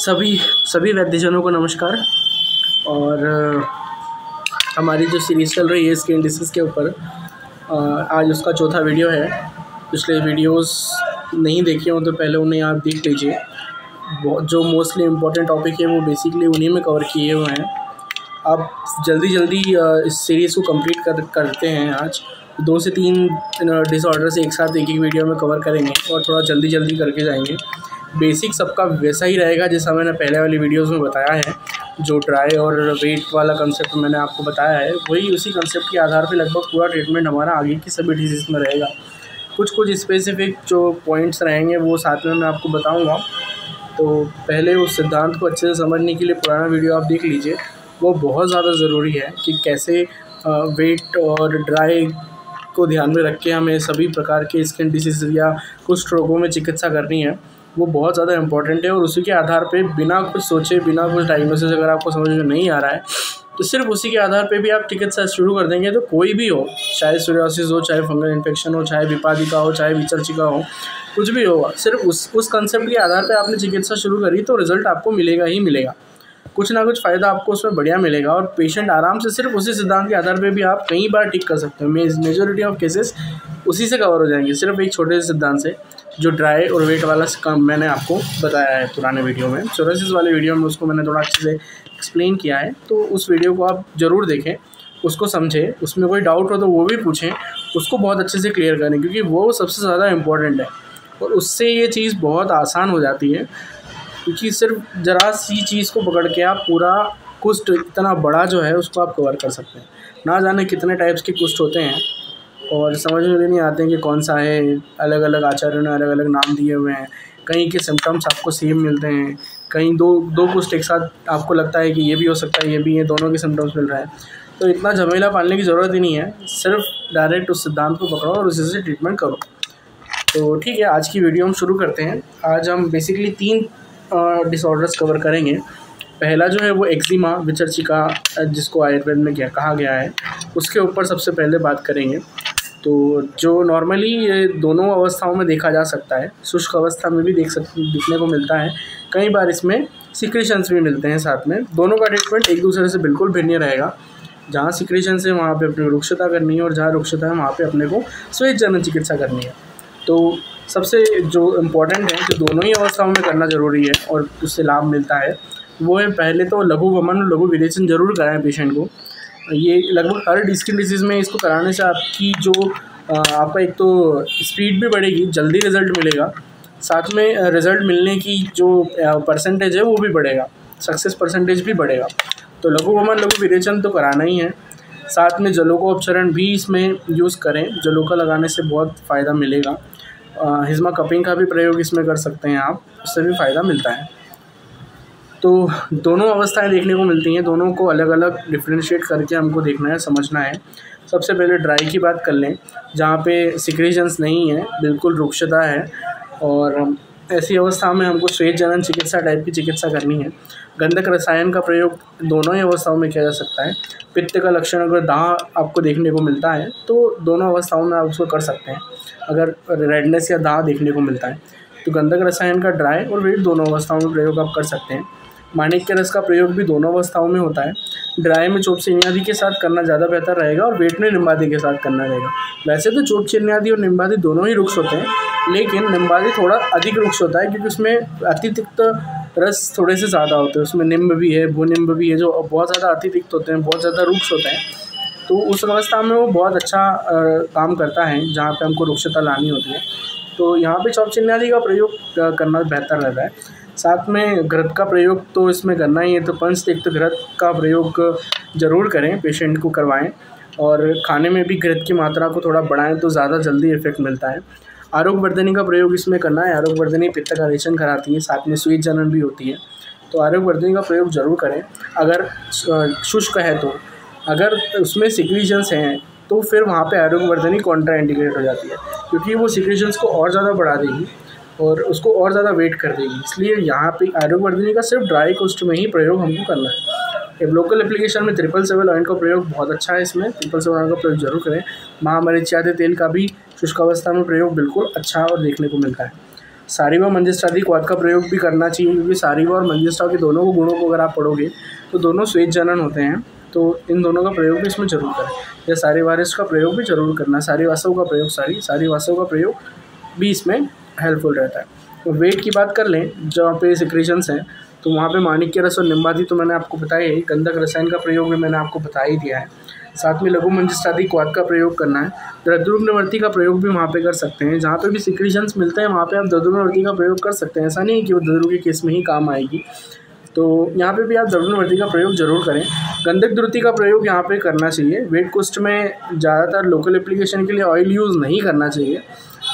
सभी वैद्यजनों को नमस्कार। और हमारी जो सीरीज़ चल रही है स्किन डिसीज़ के ऊपर, आज उसका चौथा वीडियो है। पिछले वीडियोस नहीं देखे हो तो पहले उन्हें आप देख लीजिए। जो मोस्टली इम्पोर्टेंट टॉपिक है वो बेसिकली उन्हीं में कवर किए हुए हैं। आप जल्दी इस सीरीज़ को कंप्लीट करते हैं। आज 2 से 3 डिसऑर्डर्स एक साथ एक वीडियो में कवर करेंगे और थोड़ा जल्दी करके जाएंगे। बेसिक सबका वैसा ही रहेगा जैसा मैंने पहले वाली वीडियोस में बताया है। जो ड्राई और वेट वाला कंसेप्ट मैंने आपको बताया है, वही उसी कंसेप्ट के आधार पे लगभग पूरा ट्रीटमेंट हमारा आगे की सभी डिजीज़ में रहेगा। कुछ स्पेसिफिक जो पॉइंट्स रहेंगे वो साथ में मैं आपको बताऊँगा। तो पहले उस सिद्धांत को अच्छे से समझने के लिए पुराना वीडियो आप देख लीजिए। वो बहुत ज़्यादा ज़रूरी है कि कैसे वेट और ड्राई को ध्यान में रख के हमें सभी प्रकार के स्किन डिसीज़ या कुछ रोगों में चिकित्सा करनी है। वो बहुत ज़्यादा इम्पोर्टेंट है और उसी के आधार पे बिना कुछ सोचे, बिना कुछ डायग्नोसिस अगर आपको समझ में नहीं आ रहा है तो सिर्फ उसी के आधार पे भी आप चिकित्सा शुरू कर देंगे तो कोई भी हो, चाहे सोरियासिस हो, चाहे फंगल इन्फेक्शन हो, चाहे विपादिका हो, चाहे विचर्चिका हो, कुछ भी होगा, सिर्फ उस कंसेप्ट के आधार पे आपने चिकित्सा शुरू करी तो रिज़ल्ट आपको मिलेगा ही मिलेगा। कुछ ना कुछ फ़ायदा आपको उसमें बढ़िया मिलेगा और पेशेंट आराम से सिर्फ उसी सिद्धांत के आधार पे भी आप कई बार ठीक कर सकते हो। मेजॉरिटी ऑफ केसेस उसी से कवर हो जाएंगे, सिर्फ एक छोटे से सिद्धांत से, जो ड्राई और वेट वाला काम मैंने आपको बताया है पुराने वीडियो में। सोरियासिस वाले वीडियो में उसको मैंने थोड़ा अच्छे से एक्सप्लेन किया है, तो उस वीडियो को आप ज़रूर देखें, उसको समझें। उसमें कोई डाउट हो तो वो भी पूछें, उसको बहुत अच्छे से क्लियर करें, क्योंकि वो सबसे ज़्यादा इम्पॉर्टेंट है और उससे ये चीज़ बहुत आसान हो जाती है। क्योंकि सिर्फ ज़रा सी चीज़ को पकड़ के आप पूरा कुष्ठ इतना बड़ा जो है उसको आप कवर कर सकते हैं। ना जाने कितने टाइप्स के कुष्ठ होते हैं और समझ में भी नहीं आते हैं कि कौन सा है। अलग अलग आचार्यों ने अलग अलग नाम दिए हुए हैं। कहीं के सिम्टम्स आपको सेम मिलते हैं, कहीं दो कुष्ठ एक साथ आपको लगता है कि ये भी हो सकता है, ये भी है, दोनों के सिम्टम्स मिल रहे हैं। तो इतना झमेला पालने की ज़रूरत ही नहीं है, सिर्फ डायरेक्ट उस सिद्धांत को पकड़ो और उसी से ट्रीटमेंट करो। तो ठीक है, आज की वीडियो हम शुरू करते हैं। आज हम बेसिकली 3 डिसऑर्डर्स कवर करेंगे। पहला जो है वो एक्जिमा, विचर्चिका, जिसको आयुर्वेद में कहा गया है, उसके ऊपर सबसे पहले बात करेंगे। तो जो नॉर्मली ये दोनों अवस्थाओं में देखा जा सकता है, शुष्क अवस्था में भी दिखने को मिलता है, कई बार इसमें सिक्रेशंस भी मिलते हैं साथ में। दोनों का ट्रीटमेंट एक दूसरे से बिल्कुल भिन्न रहेगा। जहाँ सिक्रेशंस है वहाँ पे अपने रुक्षता करनी है और जहाँ रुक्षता है वहाँ पे अपने को स्वेद जनन चिकित्सा करनी है। तो सबसे जो इम्पोर्टेंट है, जो दोनों ही अवस्थाओं में करना ज़रूरी है और उससे लाभ मिलता है, वो है पहले तो लघु वमन और लघु विरेचन ज़रूर कराएं पेशेंट को। ये लगभग हर स्किन डिसीज़ में इसको कराने से आपकी जो आपका एक तो स्पीड भी बढ़ेगी, जल्दी रिज़ल्ट मिलेगा, साथ में रिज़ल्ट मिलने की जो परसेंटेज है वो भी बढ़ेगा, सक्सेस परसेंटेज भी बढ़ेगा। तो लघु वमन लघु विरेचन तो कराना ही है। साथ में जलोकोपचारण भी इसमें यूज़ करें, जलोका लगाने से बहुत फ़ायदा मिलेगा। हिज़मा कपिंग का भी प्रयोग इसमें कर सकते हैं आप, उससे भी फ़ायदा मिलता है। तो दोनों अवस्थाएं देखने को मिलती हैं, दोनों को अलग अलग डिफ्रेंशिएट करके हमको देखना है, समझना है। सबसे पहले ड्राई की बात कर लें, जहाँ पे सिक्रेशंस नहीं है, बिल्कुल रुक्षता है और ऐसी अवस्था में हमको स्वेद जनन चिकित्सा टाइप की चिकित्सा करनी है। गंधक रसायन का प्रयोग दोनों ही अवस्थाओं में किया जा सकता है। पित्त का लक्षण अगर दाह आपको देखने को मिलता है तो दोनों अवस्थाओं में आप उसको कर सकते हैं। अगर रेडनेस या दाह देखने को मिलता है तो गंधक रसायन का ड्राई और वेट दोनों अवस्थाओं में प्रयोग आप कर सकते हैं। माणिक्य रस का प्रयोग भी दोनों अवस्थाओं में होता है। ड्राई में चोप चिन्यादि के साथ करना ज़्यादा बेहतर रहेगा और वेट में निम्बादि के साथ करना रहेगा। वैसे तो चोप चिन्यादि और निम्बादि दोनों ही रुक्ष होते हैं, लेकिन निम्बादि थोड़ा अधिक रुक्ष होता है क्योंकि उसमें अतिरिक्त रस थोड़े से ज़्यादा होते हैं। उसमें निम्ब भी है, भूनिम्ब भी है, जो बहुत ज़्यादा अतिरिक्त होते हैं, बहुत ज़्यादा रुक्ष होते हैं। तो उस अवस्था में वो बहुत अच्छा काम करता है जहाँ पे हमको रुक्षता लानी होती है। तो यहाँ पे चोप चिन्यादि का प्रयोग करना बेहतर रहता है। साथ में घृत का प्रयोग तो इसमें करना ही है, तो पंचतिक्त घृत का प्रयोग ज़रूर करें, पेशेंट को करवाएं और खाने में भी घृत की मात्रा को थोड़ा बढ़ाएं तो ज़्यादा जल्दी इफेक्ट मिलता है। आरोग्यवर्धिनी का प्रयोग इसमें करना है। आरोग्यवर्धिनी पित्त का रेचन कराती है, साथ में स्वेद जनन भी होती है, तो आरोग्यवर्धिनी का प्रयोग ज़रूर करें। अगर शुष्क है तो, अगर उसमें सिक्रीशंस हैं तो फिर वहाँ पे आरोग्यवर्धिनी कॉन्ट्रा इंडिकेट हो जाती है, क्योंकि वो सिक्रीशंस को और ज़्यादा बढ़ा देगी और उसको और ज़्यादा वेट कर देगी। इसलिए यहाँ पे आरोग्यवर्धिनी का सिर्फ ड्राई कुष्ठ में ही प्रयोग हमको करना है। एक लोकल एप्लीकेशन में 777 ऑयल का प्रयोग बहुत अच्छा है, इसमें 777 ऑयल का प्रयोग जरूर करें। महामरीच आदि तेल का भी शुष्क अवस्था में प्रयोग बिल्कुल अच्छा और देखने को मिलता है। सारी व मंजिष्ठादि क्वाथ का प्रयोग भी करना चाहिए, क्योंकि सारी व और मंजिष्ठा के दोनों को गुणों को अगर आप पढ़ोगे तो दोनों श्वेत जनन होते हैं, तो इन दोनों का प्रयोग भी इसमें जरूर करें। या सारी वारिष्ठ का प्रयोग भी जरूर करना, सारी वास्तव का प्रयोग सारी वास्तव का प्रयोग भी इसमें हेल्पफुल रहता है। तो वेट की बात कर लें, जहाँ पे सिक्रीशंस हैं तो वहाँ पे माणिक्य रस और निम्बादि तो मैंने आपको बताया है, गंधक रसायन का प्रयोग भी मैंने आपको बता ही दिया है। साथ में लघु मंजिष्ठादि क्वाथ का प्रयोग करना है। दद्रुग्नवर्ती का प्रयोग भी वहाँ पे कर सकते हैं, जहाँ पे भी सिक्रीशंस मिलते हैं वहाँ पे आप दद्रुग्नवर्ती का प्रयोग कर सकते हैं। ऐसा नहीं है कि वो दद्रु के केस में ही काम आएगी, तो यहाँ पे भी आप दद्रुग्नवर्ती का प्रयोग जरूर करें। गंधक द्रुति का प्रयोग यहाँ पे करना चाहिए। वेट कुष्ठ में ज़्यादातर लोकल एप्लीकेशन के लिए ऑयल यूज़ नहीं करना चाहिए,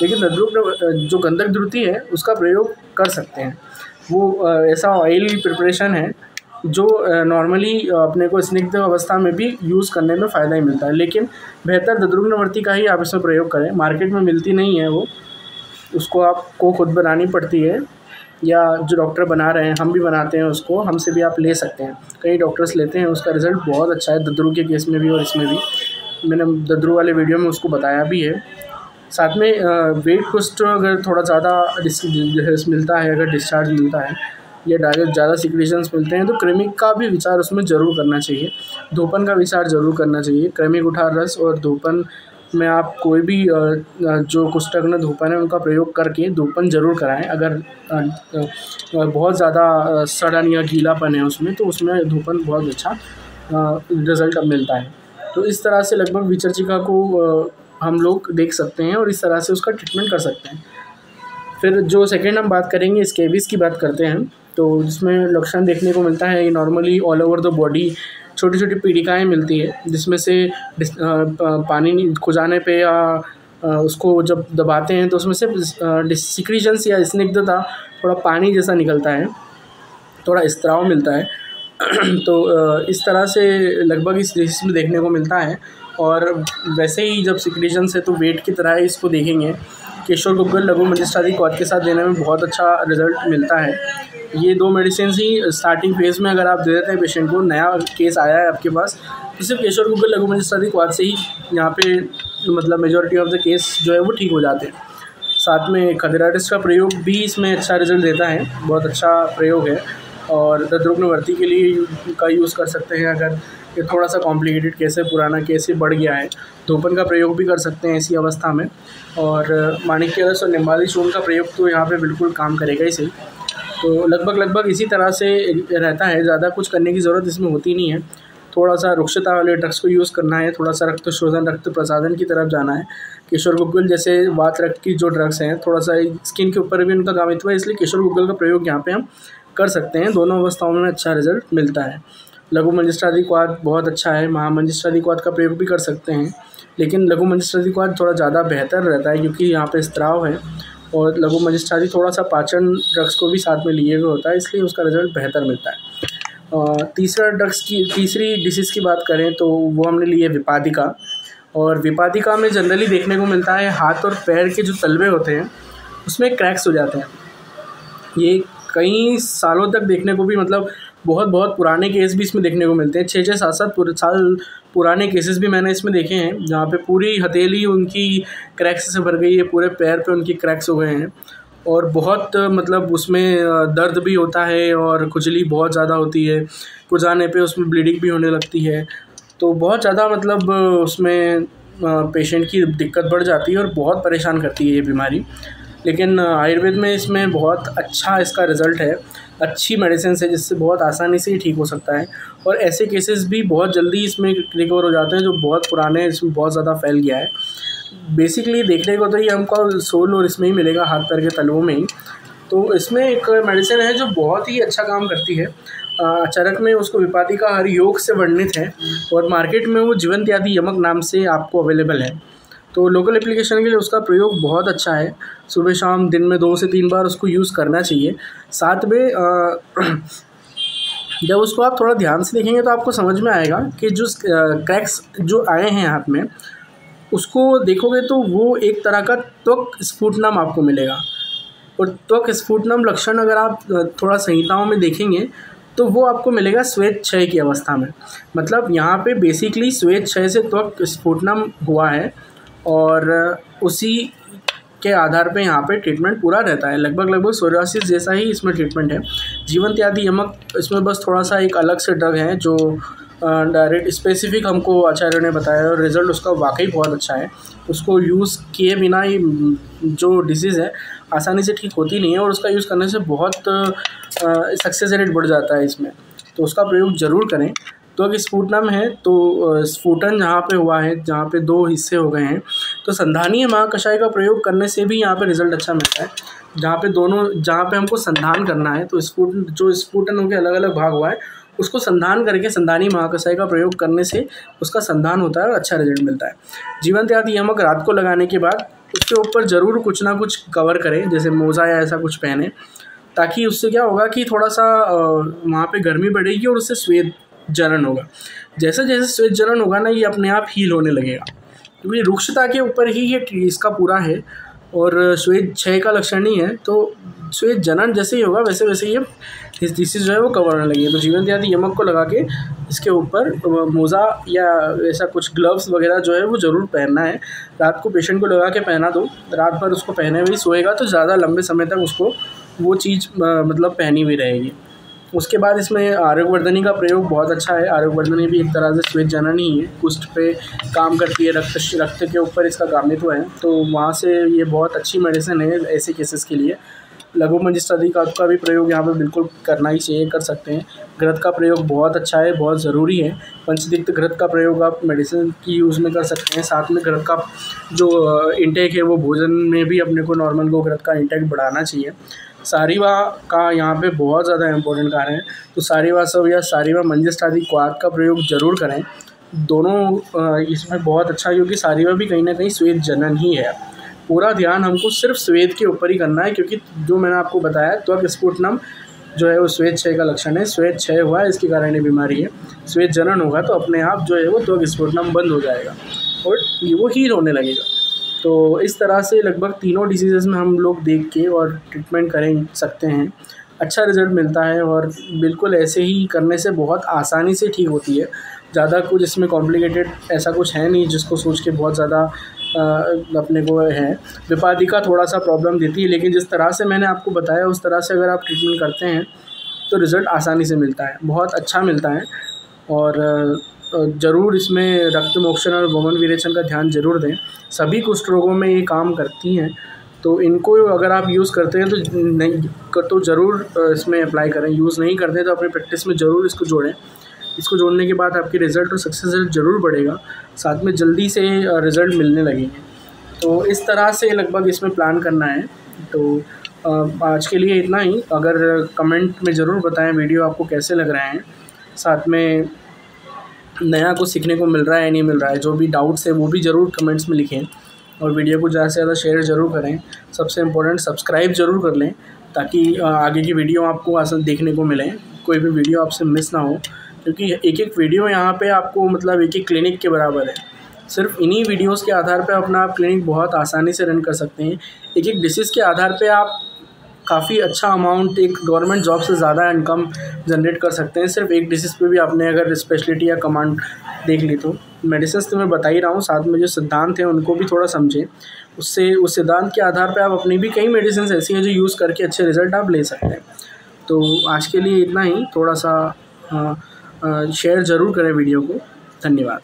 लेकिन दद्रुग्न जो गंधक द्रुति है उसका प्रयोग कर सकते हैं। वो ऐसा ऑयल प्रिपरेशन है जो नॉर्मली अपने को स्निग्ध अवस्था में भी यूज़ करने में फ़ायदा ही मिलता है, लेकिन बेहतर दद्रुग्नवर्ती का ही आप इसमें प्रयोग करें। मार्केट में मिलती नहीं है वो, उसको आपको खुद बनानी पड़ती है, या जो डॉक्टर बना रहे हैं, हम भी बनाते हैं उसको, हमसे भी आप ले सकते हैं। कई डॉक्टर्स लेते हैं, उसका रिज़ल्ट बहुत अच्छा है, दद्रु के केस में भी और इसमें भी। मैंने दद्रु वाले वीडियो में उसको बताया भी है। साथ में वेट कुष्ठ अगर थोड़ा ज़्यादा मिलता है, अगर डिस्चार्ज मिलता है या डायरेक्ट ज़्यादा सिक्रीशंस मिलते हैं, तो क्रेमिक का भी विचार उसमें ज़रूर करना चाहिए। धूपन का विचार ज़रूर करना चाहिए। क्रेमिक उठार रस और धूपन में आप कोई भी जो कुष्ठग्न धूपन है उनका प्रयोग करके धूपन ज़रूर कराएं। अगर बहुत ज़्यादा सड़न या गीलापन है उसमें, तो उसमें धूपन बहुत अच्छा रिज़ल्ट मिलता है। तो इस तरह से लगभग विचर्चिका को हम लोग देख सकते हैं और इस तरह से उसका ट्रीटमेंट कर सकते हैं। फिर जो सेकेंड हम बात करेंगे, स्केबिस की बात करते हैं, तो जिसमें लक्षण देखने को मिलता है normally all over the body छोटी छोटी पीड़िकाएँ मिलती है, जिसमें से पानी खुजाने पे या उसको जब दबाते हैं तो उसमें से सिक्रीशंस या स्निग्धता, थोड़ा पानी जैसा निकलता है, थोड़ा स्त्राव मिलता है। तो इस तरह से लगभग इस डिसीज में देखने को मिलता है। और वैसे ही जब सिक्रीशन से तो वेट की तरह ही इसको देखेंगे। केशर गुग्गल लघु मंजिष्ठादि क्वाथ के साथ देने में बहुत अच्छा रिजल्ट मिलता है। ये दो मेडिसिन ही स्टार्टिंग फेज़ में अगर आप दे देते हैं पेशेंट को, नया केस आया है आपके पास, तो सिर्फ केशर गुग्गल लघु मंजिष्ठादि क्वाथ से ही यहाँ पे मतलब मेजॉरिटी ऑफ द केस जो है वो ठीक हो जाते हैं। साथ में खदिराटिस का प्रयोग भी इसमें अच्छा रिजल्ट देता है, बहुत अच्छा प्रयोग है। और दद्रुग्नवर्ती के लिए का यूज़ कर सकते हैं अगर ये थोड़ा सा कॉम्प्लिकेटेड केस है, पुराना केस ही बढ़ गया है। धूपन का प्रयोग भी कर सकते हैं ऐसी अवस्था में। और माणिक्य रस और निम्बादि चूर्ण का प्रयोग तो यहाँ पे बिल्कुल काम करेगा ही सही। तो लगभग इसी तरह से रहता है, ज़्यादा कुछ करने की ज़रूरत इसमें होती नहीं है। थोड़ा सा रुक्षता वाले ड्रग्स को यूज़ करना है, थोड़ा सा रक्त शोधन रक्त प्रसादन की तरफ जाना है। केशर गुग्गल जैसे वात रक्त की जो ड्रग्स हैं, थोड़ा सा स्किन के ऊपर भी उनका कामित्व है, इसलिए केशर गुग्गल का प्रयोग यहाँ पे हम कर सकते हैं। दोनों अवस्थाओं में अच्छा रिजल्ट मिलता है। लघु मंजिष्ठादि क्वाथ बहुत अच्छा है, महामंजिष्ठादि क्वाथ का प्रयोग भी कर सकते हैं, लेकिन लघु मंजिष्ठादि क्वाथ थोड़ा ज़्यादा बेहतर रहता है क्योंकि यहाँ पे स्त्राव है। और लघु मंजिष्ठादि थोड़ा सा पाचन ड्रग्स को भी साथ में लिए हुए होता है, इसलिए उसका रिजल्ट बेहतर मिलता है। तीसरी डिसीज़ की बात करें तो वो हमने ली है विपादिका। और विपादिका में जनरली देखने को मिलता है हाथ और पैर के जो तलवे होते हैं उसमें क्रैक्स हो जाते हैं। ये कई सालों तक देखने को भी मतलब बहुत पुराने केस भी इसमें देखने को मिलते हैं। 6-6 7-7 साल पुराने केसेस भी मैंने इसमें देखे हैं, जहाँ पे पूरी हथेली उनकी क्रैक्स से भर गई है, पूरे पैर पे उनकी क्रैक्स हो गए हैं। और बहुत मतलब उसमें दर्द भी होता है और खुजली बहुत ज़्यादा होती है, खुजाने पे उसमें ब्लीडिंग भी होने लगती है। तो बहुत ज़्यादा मतलब उसमें पेशेंट की दिक्कत बढ़ जाती है और बहुत परेशान करती है ये बीमारी। लेकिन आयुर्वेद में इसमें बहुत अच्छा इसका रिज़ल्ट है, अच्छी मेडिसिन है जिससे बहुत आसानी से ही ठीक हो सकता है। और ऐसे केसेस भी बहुत जल्दी इसमें रिकवर हो जाते हैं जो बहुत पुराने इसमें बहुत ज़्यादा फैल गया है। बेसिकली देखने को तो ये हमको सोल और इसमें ही मिलेगा, हाथ पैर के तलवों में ही। तो इसमें एक मेडिसिन है जो बहुत ही अच्छा काम करती है। चरक में उसको विपादिका हरियोग से वर्णित है और मार्केट में वो जीवनत्यादि यमक नाम से आपको अवेलेबल है। तो लोकल एप्लीकेशन के लिए उसका प्रयोग बहुत अच्छा है। सुबह शाम दिन में 2 से 3 बार उसको यूज़ करना चाहिए। साथ में जब उसको आप थोड़ा ध्यान से देखेंगे तो आपको समझ में आएगा कि जो क्रैक्स जो आए हैं हाथ में, उसको देखोगे तो वो एक तरह का त्वक स्फुटनम आपको मिलेगा। और त्वक स्फुटनम लक्षण अगर आप थोड़ा संहिताओं में देखेंगे तो वो आपको मिलेगा श्वेत क्षय की अवस्था में। मतलब यहाँ पे बेसिकली श्वेत क्षय से त्वक स्फुटनम हुआ है और उसी के आधार पे यहाँ पे ट्रीटमेंट पूरा रहता है। लगभग सोरियासिस जैसा ही इसमें ट्रीटमेंट है। जीवनत्यादी यमक इसमें बस थोड़ा सा एक अलग से ड्रग है जो डायरेक्ट स्पेसिफिक हमको आचार्य ने बताया और रिज़ल्ट उसका वाकई बहुत अच्छा है। उसको यूज़ किए बिना ही जो डिसीज़ है आसानी से ठीक होती नहीं है और उसका यूज़ करने से बहुत सक्सेस रेट बढ़ जाता है इसमें, तो उसका प्रयोग ज़रूर करें। तो अगर स्फुटनम है तो स्फुटन जहाँ पे हुआ है, जहाँ पे 2 हिस्से हो गए हैं, तो संधानीय महाकषाय का प्रयोग करने से भी यहाँ पे रिज़ल्ट अच्छा मिलता है। जहाँ पे हमको संधान करना है तो स्फुटन के अलग अलग भाग हुआ है, उसको संधान करके संधानी महाकषाय का प्रयोग करने से उसका संधान होता है और अच्छा रिजल्ट मिलता है। जीवनत्यादी यमक रात को लगाने के बाद उसके ऊपर ज़रूर कुछ ना कुछ कवर करें, जैसे मोज़ा या ऐसा कुछ पहने, ताकि उससे क्या होगा कि थोड़ा सा वहाँ पे गर्मी बढ़ेगी और उससे श्वेत जनन होगा। जैसे जैसे श्वेत जनन होगा ना, ये अपने आप हील होने लगेगा, क्योंकि रुक्षता के ऊपर ही ये इसका पूरा है और श्वेत क्षय का लक्षण नहीं है। तो श्वेत जनन जैसे ही होगा वैसे वैसे ये डिसीज़ जो है वो कवर होने लगेगी। तो जीवनत्यादी यमक को लगा के इसके ऊपर मोज़ा या ऐसा कुछ ग्लव्स वगैरह जो है वो ज़रूर पहनना है। रात को पेशेंट को लगा के पहना दो, रात भर उसको पहने हुए सोएगा तो ज़्यादा लंबे समय तक उसको वो चीज़ मतलब पहनी हुई रहेगी। उसके बाद इसमें आरोग्यवर्धनी का प्रयोग बहुत अच्छा है। आरोग्यवर्धनी भी एक तरह से श्वेत जनन ही है, कुष्ठ पे काम करती है, रक्त के ऊपर इसका कामित्व है, तो वहाँ से ये बहुत अच्छी मेडिसिन है ऐसे केसेस के लिए। लघु मंजिष्ठादि का भी प्रयोग यहाँ पे बिल्कुल करना ही चाहिए, कर सकते हैं। घृत का प्रयोग बहुत अच्छा है, बहुत ज़रूरी है। पंचदीप्त घृत का प्रयोग आप मेडिसिन की यूज़ में कर सकते हैं। साथ में घृत का जो इंटेक है वो भोजन में भी अपने को नॉर्मल को घृत का इंटेक बढ़ाना चाहिए। सारीवा का यहाँ पे बहुत ज़्यादा इम्पोर्टेंट कार्य है, तो सारीवा सब या सारीवा मंजिष्ठादि क्वाथ का प्रयोग ज़रूर करें। दोनों इसमें बहुत अच्छा, क्योंकि सारीवा भी कहीं ना कहीं श्वेत जनन ही है। पूरा ध्यान हमको सिर्फ श्वेत के ऊपर ही करना है, क्योंकि जो मैंने आपको बताया त्वक स्फुटनम जो है वो श्वेत क्षय का लक्षण है। श्वेत क्षय हुआ है, इसके कारण ये बीमारी है। श्वेत जनन होगा तो अपने आप जो है वो त्वक स्फुटनम बंद हो जाएगा और वो हील होने लगेगा। तो इस तरह से लगभग तीनों डिसीज़ में हम लोग देख के और ट्रीटमेंट कर सकते हैं, अच्छा रिज़ल्ट मिलता है और बिल्कुल ऐसे ही करने से बहुत आसानी से ठीक होती है। ज़्यादा कुछ इसमें कॉम्प्लिकेटेड ऐसा कुछ है नहीं जिसको सोच के बहुत ज़्यादा अपने को है। विपादिका थोड़ा सा प्रॉब्लम देती है, लेकिन जिस तरह से मैंने आपको बताया उस तरह से अगर आप ट्रीटमेंट करते हैं तो रिज़ल्ट आसानी से मिलता है, बहुत अच्छा मिलता है। और ज़रूर इसमें रक्त मोक्षण और वमन विरेचन का ध्यान ज़रूर दें। सभी कुष्ठ रोगों में ये काम करती हैं, तो इनको अगर आप यूज़ करते हैं तो ज़रूर इसमें अप्लाई करें। यूज़ नहीं करते तो अपनी प्रैक्टिस में ज़रूर इसको जोड़ें। इसको जोड़ने के बाद आपकी रिज़ल्ट और सक्सेस रेट ज़रूर बढ़ेगा, साथ में जल्दी से रिज़ल्ट मिलने लगेंगे। तो इस तरह से लगभग इसमें प्लान करना है। तो आज के लिए इतना ही। अगर कमेंट में ज़रूर बताएं वीडियो आपको कैसे लग रहे हैं, साथ में नया कुछ सीखने को मिल रहा है या नहीं मिल रहा है, जो भी डाउट्स है वो भी ज़रूर कमेंट्स में लिखें और वीडियो को ज़्यादा से ज़्यादा शेयर ज़रूर करें। सबसे इम्पोर्टेंट सब्सक्राइब ज़रूर कर लें, ताकि आगे की वीडियो आपको आसान देखने को मिले, कोई भी वीडियो आपसे मिस ना हो, क्योंकि एक एक वीडियो यहाँ पे आपको मतलब एक एक क्लिनिक के बराबर है। सिर्फ इन्हीं वीडियोस के आधार पे अपना आप क्लिनिक बहुत आसानी से रन कर सकते हैं। एक एक डिसीज़ के आधार पे आप काफ़ी अच्छा अमाउंट एक गवर्नमेंट जॉब से ज़्यादा इनकम जनरेट कर सकते हैं। सिर्फ एक डिसीज़ पे भी आपने अगर स्पेशलिटी या कमांड देख ली तो मेडिसिन तो मैं बता ही रहा हूँ, साथ में जो सिद्धांत हैं उनको भी थोड़ा समझें। उससे उस सिद्धांत के आधार पे आप अपनी भी कई मेडिसिन ऐसी हैं जो यूज़ करके अच्छे रिज़ल्ट आप ले सकते हैं। तो आज के लिए इतना ही। थोड़ा सा शेयर ज़रूर करें वीडियो को। धन्यवाद।